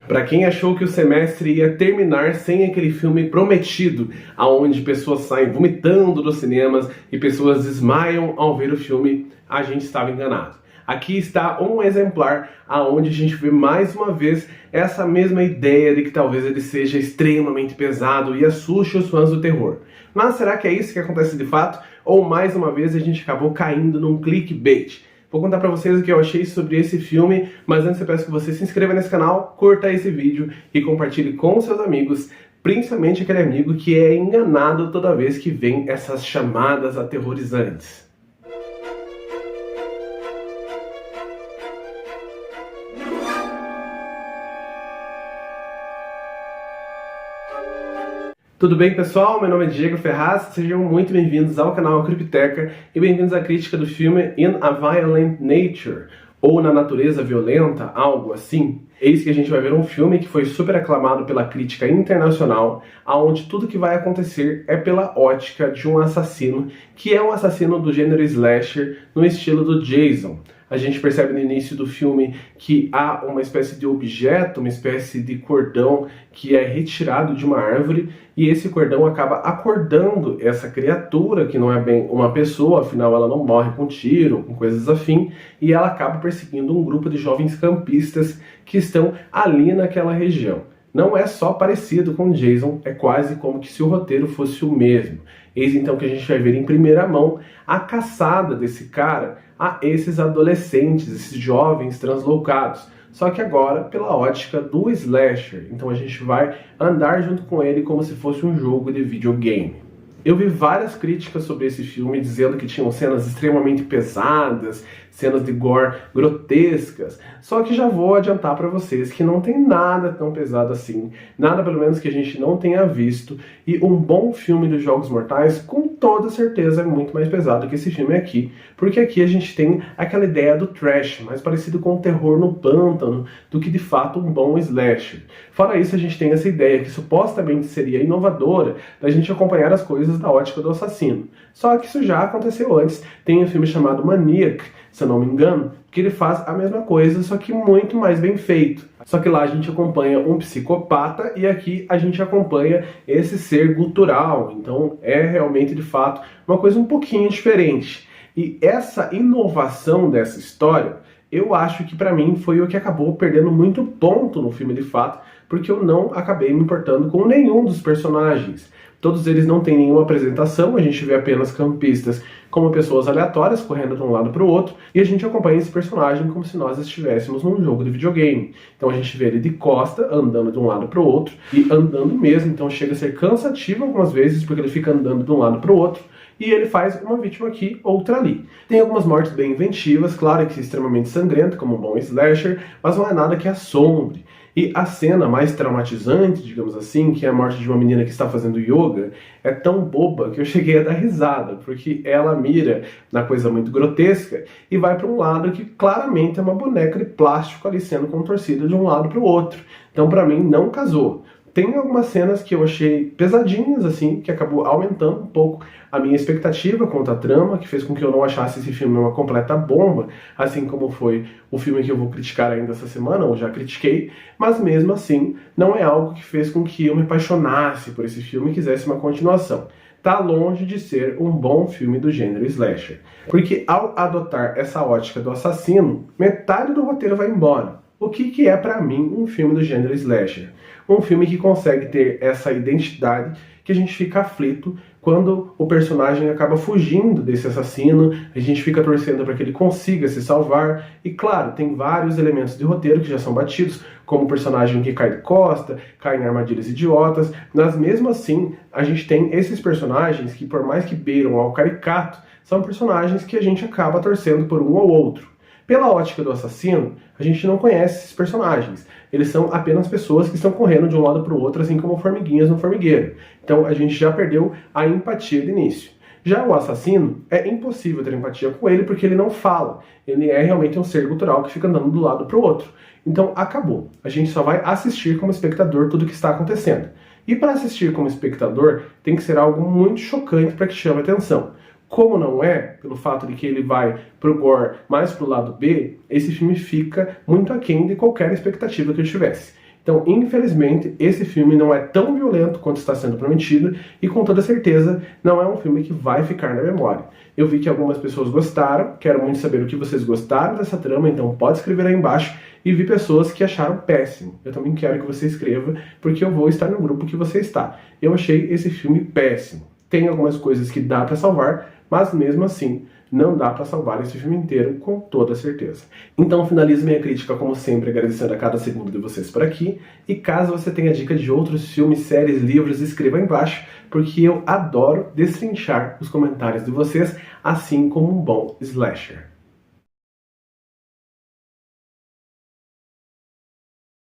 Para quem achou que o semestre ia terminar sem aquele filme prometido, aonde pessoas saem vomitando dos cinemas e pessoas desmaiam ao ver o filme, a gente estava enganado. Aqui está um exemplar aonde a gente vê mais uma vez essa mesma ideia de que talvez ele seja extremamente pesado e assuste os fãs do terror. Mas será que é isso que acontece de fato? Ou mais uma vez a gente acabou caindo num clickbait? Vou contar pra vocês o que eu achei sobre esse filme, mas antes eu peço que você se inscreva nesse canal, curta esse vídeo e compartilhe com seus amigos, principalmente aquele amigo que é enganado toda vez que vem essas chamadas aterrorizantes. Tudo bem, pessoal? Meu nome é Diego Ferraz, sejam muito bem-vindos ao canal Cripteca e bem-vindos à crítica do filme In a Violent Nature, ou Na Natureza Violenta, algo assim. Eis que a gente vai ver um filme que foi super aclamado pela crítica internacional, onde tudo que vai acontecer é pela ótica de um assassino, que é um assassino do gênero slasher, no estilo do Jason. A gente percebe no início do filme que há uma espécie de objeto, uma espécie de cordão que é retirado de uma árvore e esse cordão acaba acordando essa criatura, que não é bem uma pessoa, afinal ela não morre com tiro, com coisas afim, e ela acaba perseguindo um grupo de jovens campistas que estão ali naquela região. Não é só parecido com Jason, é quase como que se o roteiro fosse o mesmo. Eis então que a gente vai ver em primeira mão a caçada desse cara a esses adolescentes, esses jovens translocados. Só que agora pela ótica do slasher. Então a gente vai andar junto com ele como se fosse um jogo de videogame. Eu vi várias críticas sobre esse filme dizendo que tinham cenas extremamente pesadas, cenas de gore grotescas, só que já vou adiantar para vocês que não tem nada tão pesado assim, nada pelo menos que a gente não tenha visto, e um bom filme dos Jogos Mortais com toda certeza é muito mais pesado que esse filme aqui, porque aqui a gente tem aquela ideia do trash, mais parecido com o terror no pântano, do que de fato um bom slasher. Fora isso, a gente tem essa ideia que supostamente seria inovadora, da gente acompanhar as coisas da ótica do assassino. Só que isso já aconteceu antes, tem um filme chamado Maniac, se eu não me engano, que ele faz a mesma coisa, só que muito mais bem feito. Só que lá a gente acompanha um psicopata e aqui a gente acompanha esse ser gutural. Então é realmente, de fato, uma coisa um pouquinho diferente. E essa inovação dessa história, eu acho que pra mim foi o que acabou perdendo muito ponto no filme de fato, porque eu não acabei me importando com nenhum dos personagens. Todos eles não têm nenhuma apresentação, a gente vê apenas campistas como pessoas aleatórias correndo de um lado para o outro, e a gente acompanha esse personagem como se nós estivéssemos num jogo de videogame. Então a gente vê ele de costa, andando de um lado para o outro, e andando mesmo, então chega a ser cansativo algumas vezes, porque ele fica andando de um lado para o outro, e ele faz uma vítima aqui, outra ali. Tem algumas mortes bem inventivas, claro que é extremamente sangrento, como um bom slasher, mas não é nada que assombre. E a cena mais traumatizante, digamos assim, que é a morte de uma menina que está fazendo yoga, é tão boba que eu cheguei a dar risada, porque ela mira na coisa muito grotesca e vai para um lado que claramente é uma boneca de plástico ali sendo contorcida de um lado para o outro. Então, para mim, não casou. Tem algumas cenas que eu achei pesadinhas, assim, que acabou aumentando um pouco a minha expectativa quanto à trama, que fez com que eu não achasse esse filme uma completa bomba, assim como foi o filme que eu vou criticar ainda essa semana, ou já critiquei, mas mesmo assim, não é algo que fez com que eu me apaixonasse por esse filme e quisesse uma continuação. Tá longe de ser um bom filme do gênero slasher, porque ao adotar essa ótica do assassino, metade do roteiro vai embora. O que é pra mim um filme do gênero slasher? Um filme que consegue ter essa identidade que a gente fica aflito quando o personagem acaba fugindo desse assassino, a gente fica torcendo para que ele consiga se salvar, e claro, tem vários elementos de roteiro que já são batidos, como o personagem que cai de costa, cai em armadilhas idiotas, mas mesmo assim a gente tem esses personagens que, por mais que beiram ao caricato, são personagens que a gente acaba torcendo por um ou outro. Pela ótica do assassino, a gente não conhece esses personagens. Eles são apenas pessoas que estão correndo de um lado para o outro, assim como formiguinhas no formigueiro. Então a gente já perdeu a empatia de início. Já o assassino, é impossível ter empatia com ele porque ele não fala. Ele é realmente um ser gutural que fica andando de um lado para o outro. Então acabou. A gente só vai assistir como espectador tudo o que está acontecendo. E para assistir como espectador, tem que ser algo muito chocante para que chame a atenção. Como não é, pelo fato de que ele vai pro gore mais pro lado B, esse filme fica muito aquém de qualquer expectativa que eu tivesse. Então, infelizmente, esse filme não é tão violento quanto está sendo prometido e, com toda certeza, não é um filme que vai ficar na memória. Eu vi que algumas pessoas gostaram, quero muito saber o que vocês gostaram dessa trama, então pode escrever aí embaixo. E vi pessoas que acharam péssimo. Eu também quero que você escreva, porque eu vou estar no grupo que você está. Eu achei esse filme péssimo. Tem algumas coisas que dá para salvar, mas mesmo assim, não dá para salvar esse filme inteiro com toda certeza. Então finalizo minha crítica como sempre agradecendo a cada segundo de vocês por aqui, e caso você tenha dica de outros filmes, séries, livros, escreva aí embaixo, porque eu adoro destrinchar os comentários de vocês, assim como um bom slasher.